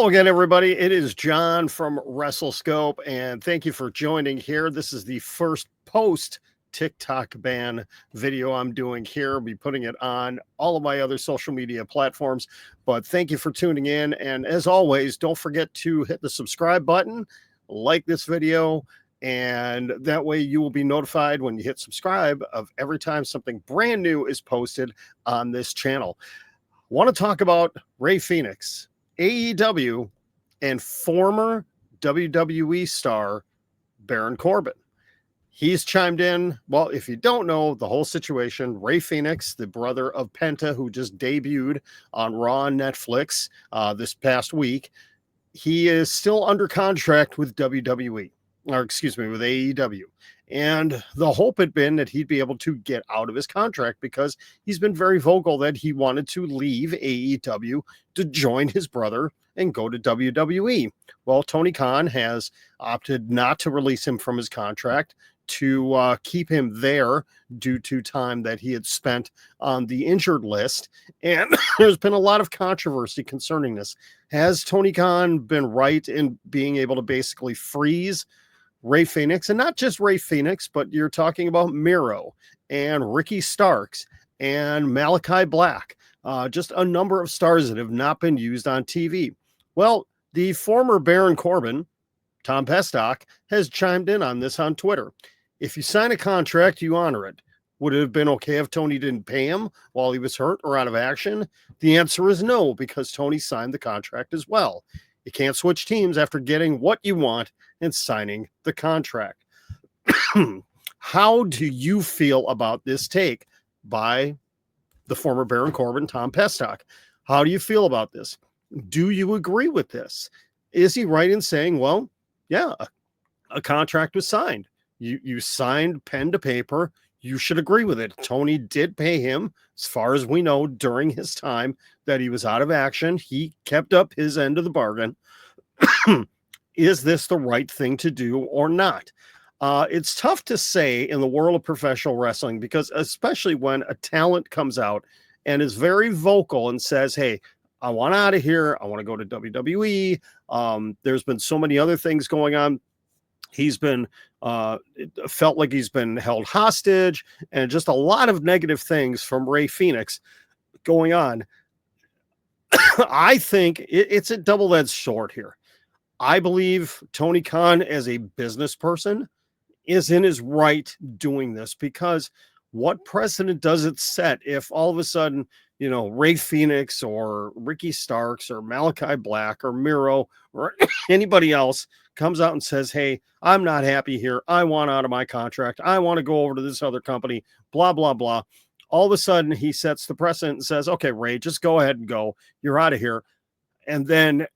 Hello again, everybody. It is John from WrestleScope, and thank you for joining here. This is the first post TikTok ban video I'm doing here. I'll be putting it on all of my other social media platforms, but thank you for tuning in. And as always, don't forget to hit the subscribe button, like this video, and that way you will be notified when you hit subscribe of every time something brand new is posted on this channel. I want to talk about Ray Fenix, AEW, and former WWE star Baron Corbin. He's chimed in. Well, if you don't know the whole situation, Ray Fenix, the brother of Penta, who just debuted on Raw on Netflix this past week, he is still under contract with WWE, or excuse me, with AEW. And the hope had been that he'd be able to get out of his contract because he's been very vocal that he wanted to leave AEW to join his brother and go to WWE. Well, Tony Khan has opted not to release him from his contract, to keep him there due to time that he had spent on the injured list. And there's been a lot of controversy concerning this. Has Tony Khan been right in being able to basically freeze Ray Fenix, and not just Ray Fenix, but you're talking about Miro and Ricky Starks and Malachi Black, just a number of stars that have not been used on TV. Well, the former Baron Corbin, Tom Pestock, has chimed in on this on Twitter. If you sign a contract, you honor it. Would it have been okay if Tony didn't pay him while he was hurt or out of action? The answer is no, because Tony signed the contract as well. You can't switch teams after getting what you want and signing the contract. How do you feel about this take by the former Baron Corbin, Tom Pestock? How do you feel about this? Do you agree with this? Is he right in saying, well, yeah, a contract was signed. You signed pen to paper. You should agree with it. Tony did pay him, as far as we know, during his time that he was out of action. He kept up his end of the bargain. Is this the right thing to do or not? It's tough to say in the world of professional wrestling, because especially when a talent comes out and is very vocal and says, hey, I want out of here. I want to go to WWE. There's been so many other things going on. He's been it felt like he's been held hostage, and just a lot of negative things from Ray Fenix going on. I think it's a double-edged sword here. I believe Tony Khan, as a business person, is in his right doing this, because what precedent does it set if all of a sudden, you know, Ray Fenix or Ricky Starks or Malachi Black or Miro or anybody else comes out and says, hey, I'm not happy here. I want out of my contract. I want to go over to this other company, blah, blah, blah. All of a sudden he sets the precedent and says, okay, Ray, just go ahead and go. You're out of here. And then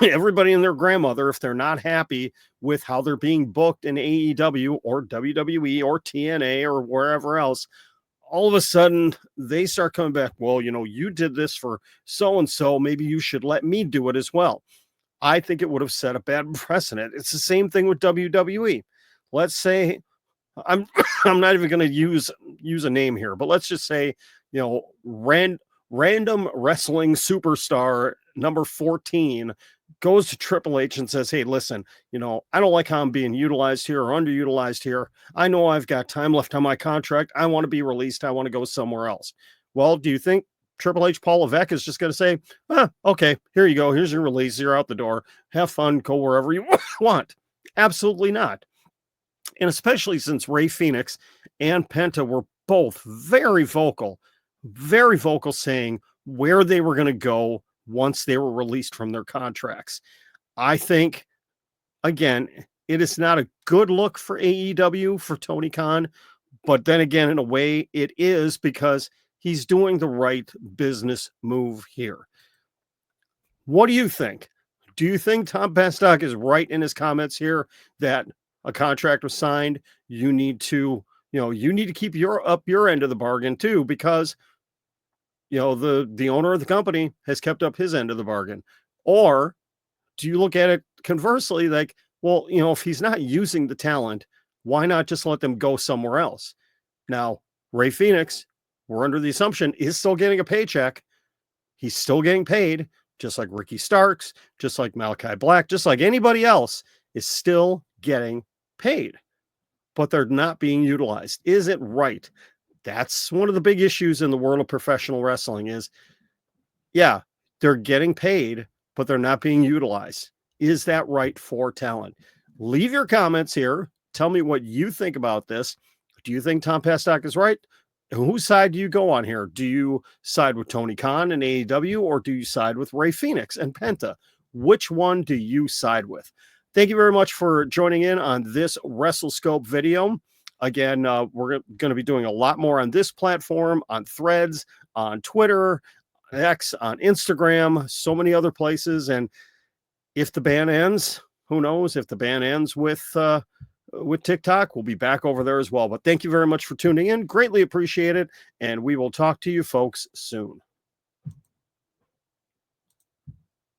everybody and their grandmother, if they're not happy with how they're being booked in AEW or WWE or TNA or wherever else, all of a sudden they start coming back. Well, you know, you did this for so-and-so. Maybe you should let me do it as well. I think it would have set a bad precedent. It's the same thing with WWE. Let's say, I'm not even going to use a name here, but let's just say, you know, random wrestling superstar number 14 goes to Triple H and says, hey, listen, you know, I don't like how I'm being utilized here or underutilized here. I know I've got time left on my contract. I want to be released. I want to go somewhere else. Well, do you think Triple H, Paul Levesque is just going to say, okay, here you go. Here's your release. You're out the door. Have fun. Go wherever you want. Absolutely not. And especially since Ray Fenix and Penta were both very vocal saying where they were going to go once they were released from their contracts. I think, again, it is not a good look for AEW, for Tony Khan, but then again, in a way it is, because he's doing the right business move here. What do you think? Do you think Tom Pestock is right in his comments here that a contract was signed? You need to keep your end of the bargain too, because you know, the owner of the company has kept up his end of the bargain. Or do you look at it conversely, like, well, you know, if he's not using the talent, why not just let them go somewhere else? Now, Ray Fenix, we're under the assumption, is still getting a paycheck. He's still getting paid. just like Ricky Starks, just like Malachi Black, just like anybody else, is still getting paid, but they're not being utilized. Is it right? That's one of the big issues in the world of professional wrestling is, yeah, they're getting paid, but they're not being utilized. Is that right for talent? Leave your comments here. Tell me what you think about this. Do you think Tom Pestock is right? Whose side do you go on here? Do you side with Tony Khan and AEW, or do you side with Ray Fenix and Penta? Which one do you side with? Thank you very much for joining in on this WrestleScope video. Again, we're going to be doing a lot more on this platform, on Threads, on Twitter, X, on Instagram, so many other places. And if the ban ends, who knows? If the ban ends with TikTok, we'll be back over there as well. But thank you very much for tuning in. Greatly appreciate it. And we will talk to you folks soon.